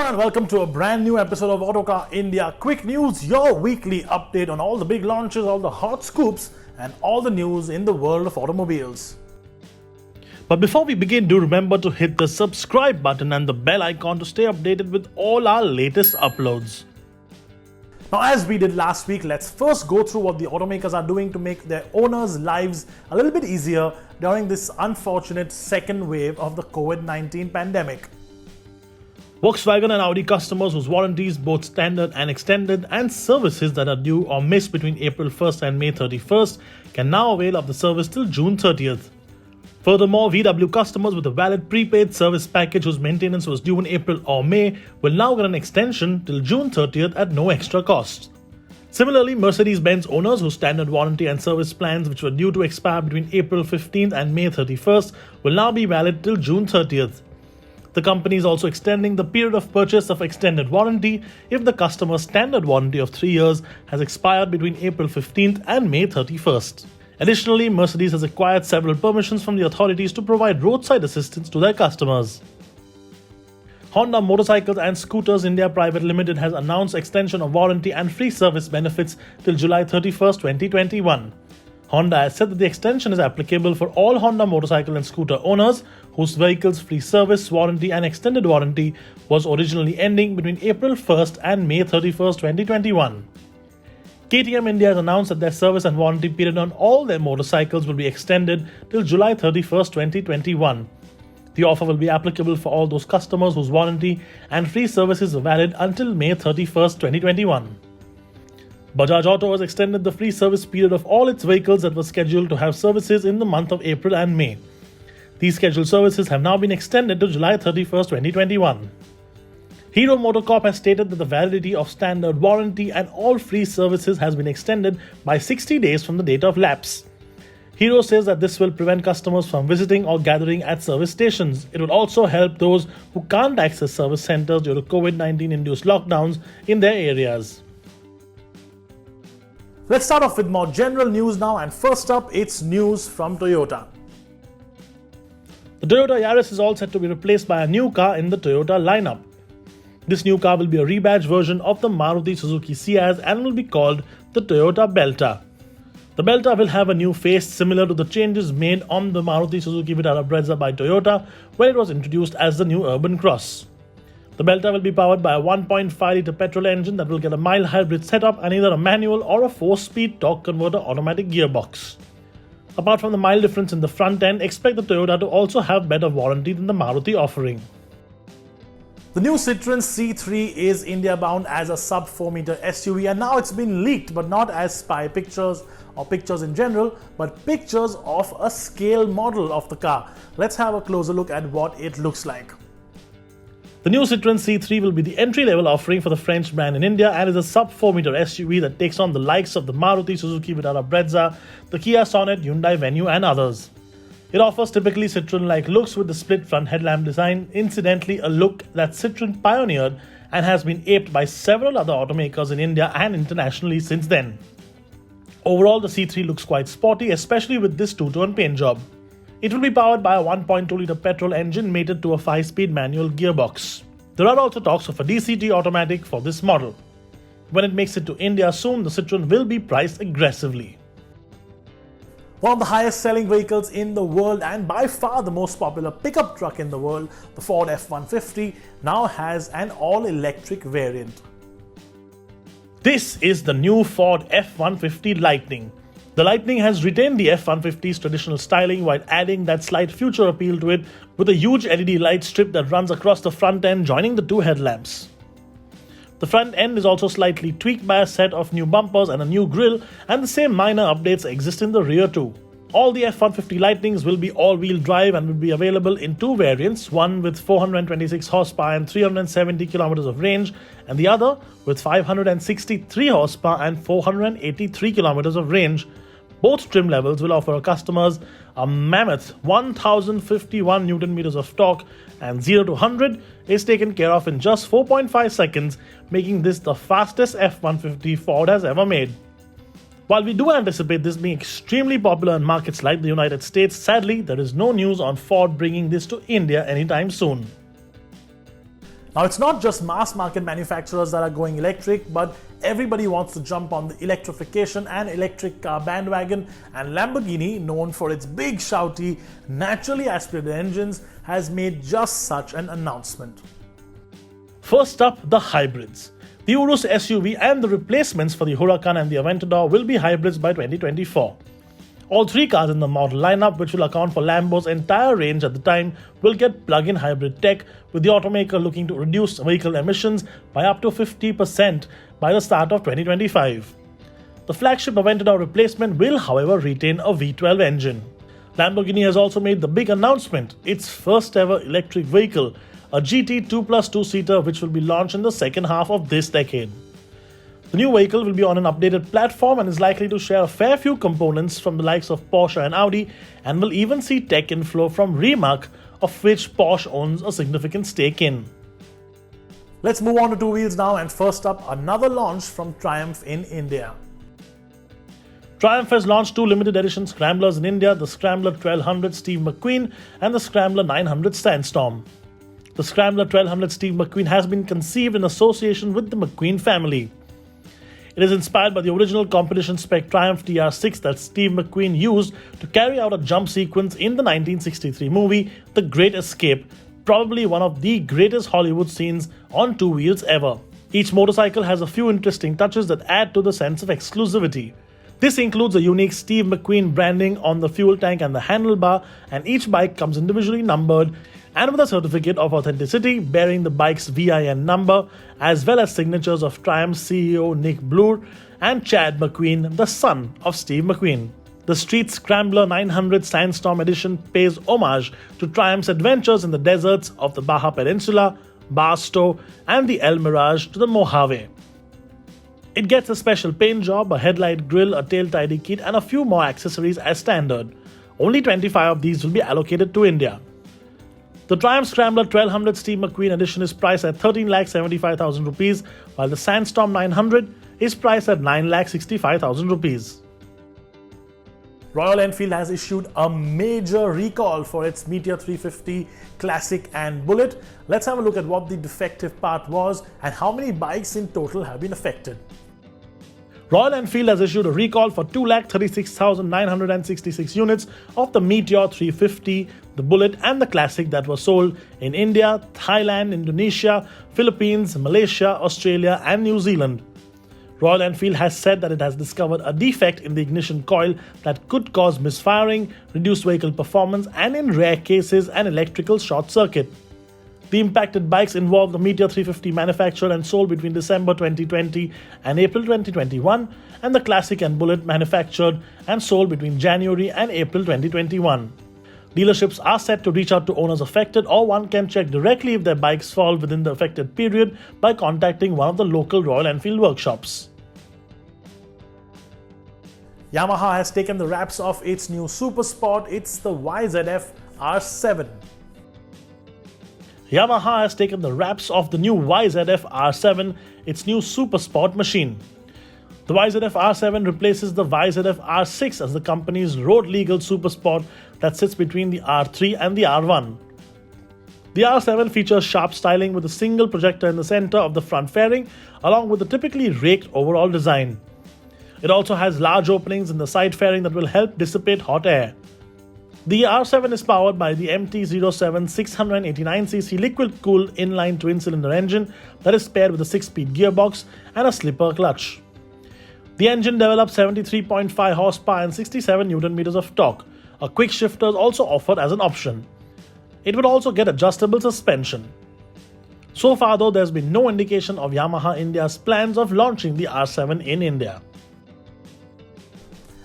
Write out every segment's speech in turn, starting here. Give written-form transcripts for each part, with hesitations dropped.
and welcome to a brand new episode of Autocar India Quick News, your weekly update on all the big launches, all the hot scoops, and all the news in the world of automobiles. But before we begin, do remember to hit the subscribe button and the bell icon to stay updated with all our latest uploads. Now, as we did last week, let's first go through what the automakers are doing to make their owners' lives a little bit easier during this unfortunate second wave of the COVID-19 pandemic. Volkswagen and Audi customers whose warranties, both standard and extended, and services that are due or missed between April 1st and May 31st can now avail of the service till June 30th. Furthermore, VW customers with a valid prepaid service package whose maintenance was due in April or May will now get an extension till June 30th at no extra cost. Similarly, Mercedes-Benz owners whose standard warranty and service plans which were due to expire between April 15th and May 31st will now be valid till June 30th. The company is also extending the period of purchase of extended warranty if the customer's standard warranty of 3 years has expired between April 15th and May 31st. Additionally, Mercedes has acquired several permissions from the authorities to provide roadside assistance to their customers. Honda Motorcycles and Scooters India Private Limited has announced extension of warranty and free service benefits till July 31st, 2021. Honda has said that the extension is applicable for all Honda motorcycle and scooter owners whose vehicles' free service, warranty and extended warranty was originally ending between April 1st and May 31st, 2021. KTM India has announced that their service and warranty period on all their motorcycles will be extended till July 31st, 2021. The offer will be applicable for all those customers whose warranty and free services are valid until May 31st, 2021. Bajaj Auto has extended the free service period of all its vehicles that were scheduled to have services in the month of April and May. These scheduled services have now been extended to July 31st, 2021. Hero MotoCorp has stated that the validity of standard warranty and all free services has been extended by 60 days from the date of lapse. Hero says that this will prevent customers from visiting or gathering at service stations. It will also help those who can't access service centers due to COVID-19 induced lockdowns in their areas. Let's start off with more general news now, and first up, it's news from Toyota. The Toyota Yaris is all set to be replaced by a new car in the Toyota lineup. This new car will be a rebadged version of the Maruti Suzuki Ciaz and will be called the Toyota Belta. The Belta will have a new face similar to the changes made on the Maruti Suzuki Vitara Brezza by Toyota when it was introduced as the new Urban Cross. The Belta will be powered by a 1.5-litre petrol engine that will get a mild hybrid setup and either a manual or a 4-speed torque converter automatic gearbox. Apart from the mild difference in the front end, expect the Toyota to also have better warranty than the Maruti offering. The new Citroen C3 is India-bound as a sub-4-meter SUV, and now it's been leaked, but not as spy pictures or pictures in general, but pictures of a scale model of the car. Let's have a closer look at what it looks like. The new Citroen C3 will be the entry-level offering for the French brand in India and is a sub-4-meter SUV that takes on the likes of the Maruti Suzuki Vitara Brezza, the Kia Sonet, Hyundai Venue and others. It offers typically Citroen-like looks with the split front headlamp design, incidentally a look that Citroen pioneered and has been aped by several other automakers in India and internationally since then. Overall, the C3 looks quite sporty, especially with this two-tone paint job. It will be powered by a 1.2-litre petrol engine mated to a 5-speed manual gearbox. There are also talks of a DCT automatic for this model. When it makes it to India soon, the Citroen will be priced aggressively. One of the highest selling vehicles in the world and by far the most popular pickup truck in the world, the Ford F-150, now has an all-electric variant. This is the new Ford F-150 Lightning. The Lightning has retained the F-150's traditional styling while adding that slight future appeal to it with a huge LED light strip that runs across the front end joining the two headlamps. The front end is also slightly tweaked by a set of new bumpers and a new grille, and the same minor updates exist in the rear too. All the F-150 Lightnings will be all-wheel drive and will be available in two variants, one with 426 horsepower and 370 kilometers of range, and the other with 563 horsepower and 483 kilometers of range. Both trim levels will offer customers a mammoth 1051 Newton meters of torque, and 0 to 100 is taken care of in just 4.5 seconds, making this the fastest F-150 Ford has ever made. While we do anticipate this being extremely popular in markets like the United States, sadly there is no news on Ford bringing this to India anytime soon. Now, it's not just mass market manufacturers that are going electric, but everybody wants to jump on the electrification and electric car bandwagon, and Lamborghini, known for its big, shouty, naturally aspirated engines, has made just such an announcement. First up, the hybrids. The Urus SUV and the replacements for the Huracan and the Aventador will be hybrids by 2024. All three cars in the model lineup, which will account for Lambo's entire range at the time, will get plug-in hybrid tech, with the automaker looking to reduce vehicle emissions by up to 50% by the start of 2025. The flagship Aventador replacement will, however, retain a V12 engine. Lamborghini has also made the big announcement, its first ever electric vehicle, a GT 2+2-seater, which will be launched in the second half of this decade. The new vehicle will be on an updated platform and is likely to share a fair few components from the likes of Porsche and Audi, and will even see tech inflow from Rimac, of which Porsche owns a significant stake in. Let's move on to two wheels now, and first up, another launch from Triumph in India. Triumph has launched two limited edition Scramblers in India, the Scrambler 1200 Steve McQueen and the Scrambler 900 Sandstorm. The Scrambler 1200 Steve McQueen has been conceived in association with the McQueen family. It is inspired by the original competition spec Triumph TR6 that Steve McQueen used to carry out a jump sequence in the 1963 movie The Great Escape, probably one of the greatest Hollywood scenes on two wheels ever. Each motorcycle has a few interesting touches that add to the sense of exclusivity. This includes a unique Steve McQueen branding on the fuel tank and the handlebar, and each bike comes individually numbered and with a certificate of authenticity bearing the bike's VIN number, as well as signatures of Triumph CEO Nick Bloor and Chad McQueen, the son of Steve McQueen. The Street Scrambler 900 Sandstorm Edition pays homage to Triumph's adventures in the deserts of the Baja Peninsula, Barstow, and the El Mirage to the Mojave. It gets a special paint job, a headlight grille, a tail tidy kit, and a few more accessories as standard. Only 25 of these will be allocated to India. The Triumph Scrambler 1200 Steve McQueen edition is priced at 13,75,000 rupees, while the Sandstorm 900 is priced at 9,65,000 rupees. Royal Enfield has issued a major recall for its Meteor 350 Classic and Bullet. Let's have a look at what the defective part was and how many bikes in total have been affected. Royal Enfield has issued a recall for 236,966 units of the Meteor 350, the Bullet and the Classic that were sold in India, Thailand, Indonesia, Philippines, Malaysia, Australia and New Zealand. Royal Enfield has said that it has discovered a defect in the ignition coil that could cause misfiring, reduced vehicle performance and in rare cases an electrical short circuit. The impacted bikes involve the Meteor 350 manufactured and sold between December 2020 and April 2021, and the Classic and Bullet manufactured and sold between January and April 2021. Dealerships are set to reach out to owners affected, or one can check directly if their bikes fall within the affected period by contacting one of the local Royal Enfield workshops. Yamaha has taken the wraps off its new super sport. It's the YZF R7. Yamaha has taken the wraps off the new YZF R7, its new super sport machine. The YZF R7 replaces the YZF R6 as the company's road-legal super sport that sits between the R3 and the R1. The R7 features sharp styling with a single projector in the center of the front fairing, along with a typically raked overall design. It also has large openings in the side fairing that will help dissipate hot air. The R7 is powered by the MT-07 689cc liquid-cooled inline twin-cylinder engine that is paired with a 6-speed gearbox and a slipper clutch. The engine develops 73.5 horsepower and 67 Nm of torque. A quick shifter is also offered as an option. It would also get adjustable suspension. So far though, there's been no indication of Yamaha India's plans of launching the R7 in India.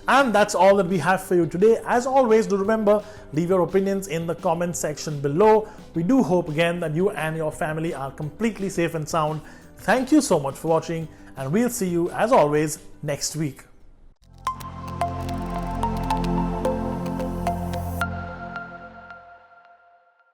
And that's all that we have for you today. As always, do remember, leave your opinions in the comment section below. We do hope again that you and your family are completely safe and sound. Thank you so much for watching, and we'll see you as always next week.